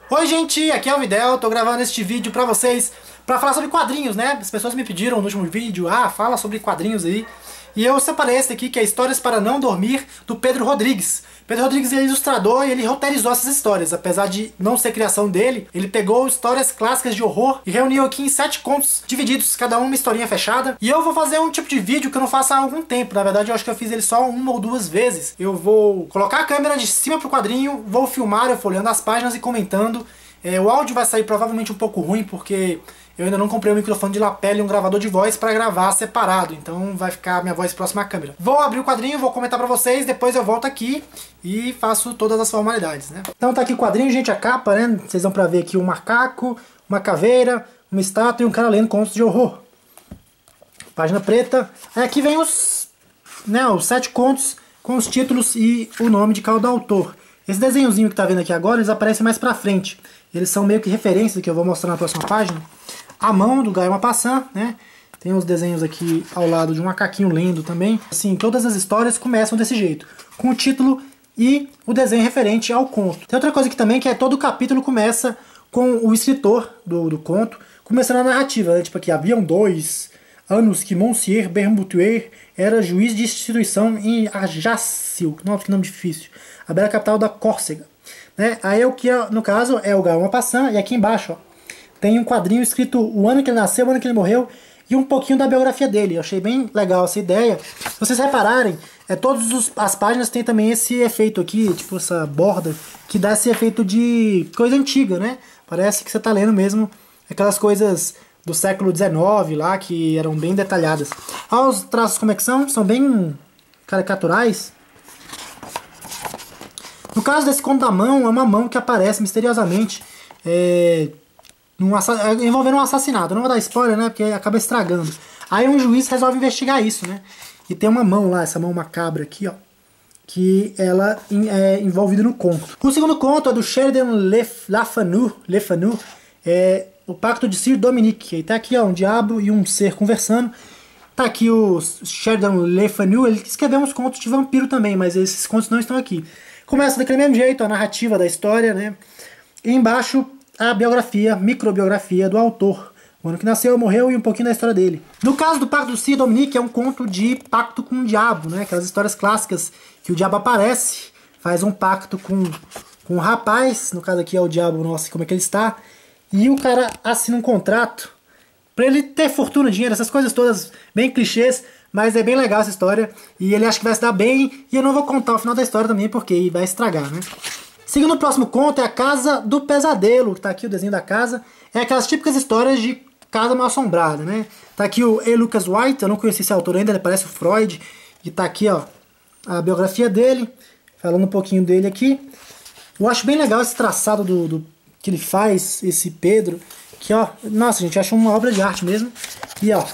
Oi gente, aqui é o Videl, tô gravando este vídeo pra vocês pra falar sobre quadrinhos, né? As pessoas me pediram no último vídeo, fala sobre quadrinhos aí. E eu separei esse aqui, que é Histórias para Não Dormir, do Pedro Rodrigues. Pedro Rodrigues é ilustrador e ele roteirizou essas histórias. Apesar de não ser criação dele, ele pegou histórias clássicas de horror e reuniu aqui em 7 contos divididos, cada uma historinha fechada. E eu vou fazer um tipo de vídeo que eu não faço há algum tempo. Na verdade, eu acho que eu fiz ele só uma ou duas vezes. Eu vou colocar a câmera de cima pro quadrinho, vou filmar eu folheando as páginas e comentando. O áudio vai sair provavelmente um pouco ruim, porque eu ainda não comprei um microfone de lapela e um gravador de voz pra gravar separado, então vai ficar minha voz próxima à câmera. Vou abrir o quadrinho, vou comentar pra vocês, depois eu volto aqui e faço todas as formalidades, né? Então tá aqui o quadrinho, gente, a capa, né? Vocês vão pra ver aqui um macaco, uma caveira, uma estátua e um cara lendo contos de horror. Página preta. Aí aqui vem os 7 contos com os títulos e o nome de cada autor. Esse desenhozinho que tá vendo aqui agora, eles aparecem mais pra frente. Eles são meio que referências que eu vou mostrar na próxima página. A mão do Guy Maupassant, né? Tem uns desenhos aqui ao lado de um macaquinho lendo também. Assim, todas as histórias começam desse jeito, com o título e o desenho referente ao conto. Tem outra coisa aqui também, que é todo o capítulo começa com o escritor do conto, começando a narrativa, né? Tipo aqui, haviam 2 anos que Monsieur Bermoutuer era juiz de instituição em Ajaccio. Nossa, que nome difícil. A bela capital da Córcega. Né? Aí o que, no caso, é o Guy Maupassant, e aqui embaixo, ó, tem um quadrinho escrito o ano que ele nasceu, o ano que ele morreu, e um pouquinho da biografia dele. Eu achei bem legal essa ideia. Se vocês repararem, todas as páginas tem também esse efeito aqui, tipo essa borda, que dá esse efeito de coisa antiga, né? Parece que você tá lendo mesmo aquelas coisas do século XIX lá, que eram bem detalhadas. Olha os traços como é que são, são bem caricaturais. No caso desse conto da mão, é uma mão que aparece misteriosamente envolvendo um assassinato. Eu não vou dar spoiler, né? Porque acaba estragando. Aí um juiz resolve investigar isso, né? E tem uma mão lá, essa mão macabra aqui, ó, que ela é envolvida no conto. O segundo conto é do Sheridan Le Fanu, o Pacto de Sir Dominique. E tá aqui, ó, um diabo e um ser conversando. Tá aqui o Sheridan Le Fanu, ele escreveu uns contos de vampiro também, mas esses contos não estão aqui. Começa daquele mesmo jeito, a narrativa da história, né? E embaixo a biografia, microbiografia do autor. O ano que nasceu, morreu e um pouquinho da história dele. No caso do Pacto do Sir Dominique, é um conto de pacto com o diabo, né? Aquelas histórias clássicas que o diabo aparece, faz um pacto com um rapaz, no caso aqui é o diabo, nossa, como é que ele está, e o cara assina um contrato pra ele ter fortuna, dinheiro, essas coisas todas bem clichês, mas é bem legal essa história, e ele acha que vai se dar bem, e eu não vou contar o final da história também, porque vai estragar, né? Seguindo o próximo conto é a Casa do Pesadelo, que tá aqui o desenho da casa, é aquelas típicas histórias de casa mal assombrada, né? Tá aqui o E. Lucas White, eu não conheci esse autor ainda, ele parece o Freud, e tá aqui, ó, a biografia dele, falando um pouquinho dele aqui. Eu acho bem legal esse traçado que ele faz, esse Pedro, que ó, nossa gente, eu acho uma obra de arte mesmo. E ó,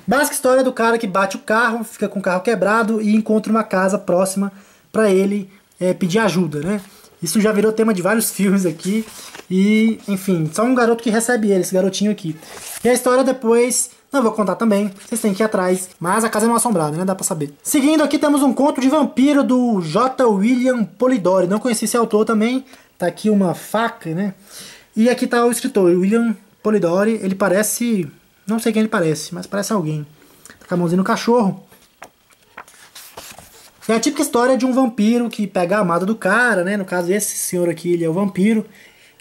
básica história do cara que bate o carro, fica com o carro quebrado e encontra uma casa próxima pra ele pedir ajuda, né? Isso já virou tema de vários filmes aqui. E, enfim, só um garoto que recebe ele, esse garotinho aqui. E a história depois, não vou contar também, vocês têm que ir atrás. Mas a casa é mal assombrada, né? Dá pra saber. Seguindo aqui temos um conto de vampiro do J. William Polidori. Não conheci esse autor também. Tá aqui uma faca, né? E aqui tá o escritor, William Polidori. Ele parece... não sei quem ele parece, mas parece alguém. Tá com a mãozinha no cachorro. É a típica história de um vampiro que pega a amada do cara, né? No caso, esse senhor aqui, ele é o vampiro.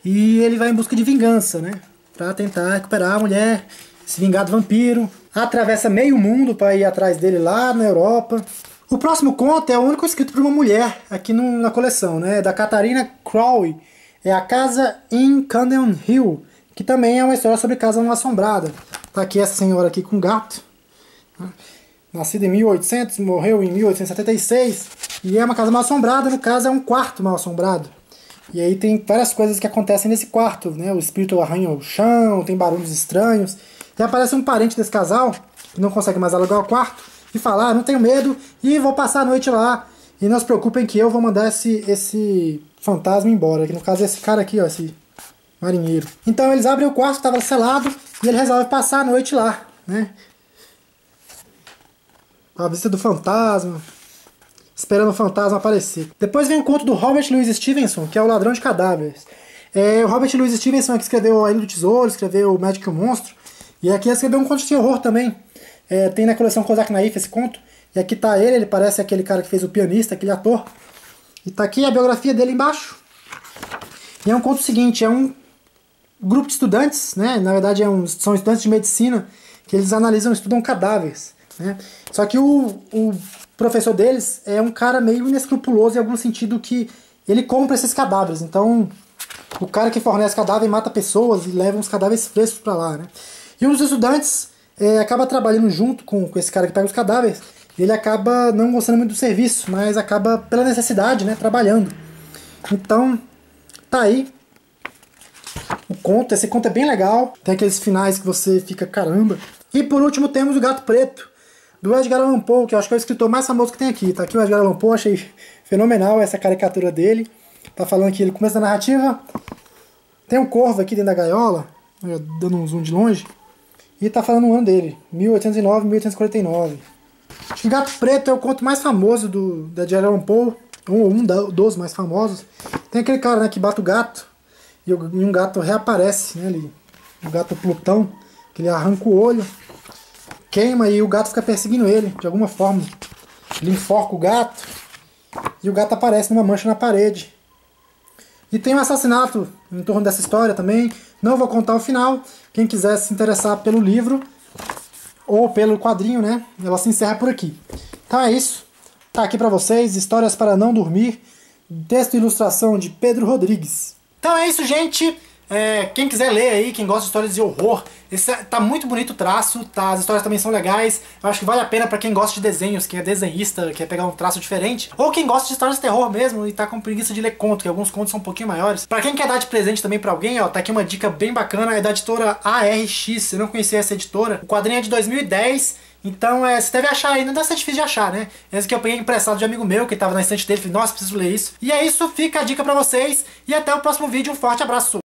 E ele vai em busca de vingança, né? Pra tentar recuperar a mulher, se vingar do vampiro. Atravessa meio mundo pra ir atrás dele lá na Europa. O próximo conto é o único escrito por uma mulher aqui na coleção, né? Da Catarina Crowley. É A Casa em Camden Hill, que também é uma história sobre casa mal assombrada. Tá aqui essa senhora aqui com gato. Nascida em 1800, morreu em 1876. E é uma casa mal assombrada, no caso é um quarto mal assombrado. E aí tem várias coisas que acontecem nesse quarto, né? O espírito arranha o chão, tem barulhos estranhos. E aparece um parente desse casal, que não consegue mais alugar o quarto, e fala, não tenho medo, e vou passar a noite lá. E não se preocupem que eu vou mandar esse fantasma embora. Que no caso é esse cara aqui, ó, esse marinheiro. Então eles abrem o quarto, estava selado, e ele resolve passar a noite lá, né? A visita do fantasma, esperando o fantasma aparecer. Depois vem o conto do Robert Louis Stevenson, que é O Ladrão de Cadáveres. O Robert Louis Stevenson, que escreveu A Ilha do Tesouro, escreveu O Médico e o Monstro. E aqui ele escreveu um conto de horror também. Tem na coleção Kozak Naif esse conto. E aqui tá ele parece aquele cara que fez o pianista, aquele ator. E tá aqui a biografia dele embaixo. E é um conto seguinte, é um grupo de estudantes, né? Na verdade são estudantes de medicina, que eles analisam, estudam cadáveres, né? Só que o professor deles é um cara meio inescrupuloso em algum sentido, que ele compra esses cadáveres. Então o cara que fornece cadáver mata pessoas e leva uns cadáveres frescos pra lá, né? E um dos estudantes acaba trabalhando junto com esse cara que pega os cadáveres. Ele acaba não gostando muito do serviço, mas acaba pela necessidade, né, trabalhando. Então, tá aí o conto. Esse conto é bem legal. Tem aqueles finais que você fica, caramba. E por último temos o Gato Preto, do Edgar Allan Poe, que eu acho que é o escritor mais famoso que tem aqui. Tá aqui o Edgar Allan Poe, achei fenomenal essa caricatura dele. Tá falando aqui no começo da narrativa. Tem um corvo aqui dentro da gaiola, dando um zoom de longe. E tá falando o ano dele, 1809, 1849. Acho que Gato Preto é o conto mais famoso da Edgar Allan Poe, um dos mais famosos. Tem aquele cara, né, que bate o gato e um gato reaparece, né, ali, o gato Plutão, que ele arranca o olho, queima e o gato fica perseguindo ele de alguma forma. Ele enforca o gato e o gato aparece numa mancha na parede. E tem um assassinato em torno dessa história também. Não vou contar o final. Quem quiser se interessar pelo livro ou pelo quadrinho, né, ela se encerra por aqui. Então é isso. Tá aqui pra vocês, Histórias para Não Dormir, texto e ilustração de Pedro Rodrigues. Então é isso, gente. Quem quiser ler aí, quem gosta de histórias de horror, tá muito bonito o traço, tá? As histórias também são legais. Eu acho que vale a pena pra quem gosta de desenhos, quem é desenhista, quer pegar um traço diferente, ou quem gosta de histórias de terror mesmo e tá com preguiça de ler conto, que alguns contos são um pouquinho maiores. Pra quem quer dar de presente também pra alguém, ó, tá aqui uma dica bem bacana, é da editora ARX. Eu não conhecia essa editora. O quadrinho é de 2010. Então, você deve achar aí, não deve ser difícil de achar, né? Esse que eu peguei emprestado de amigo meu, que tava na estante dele, falei, nossa, preciso ler isso. E é isso, fica a dica pra vocês, e até o próximo vídeo, um forte abraço!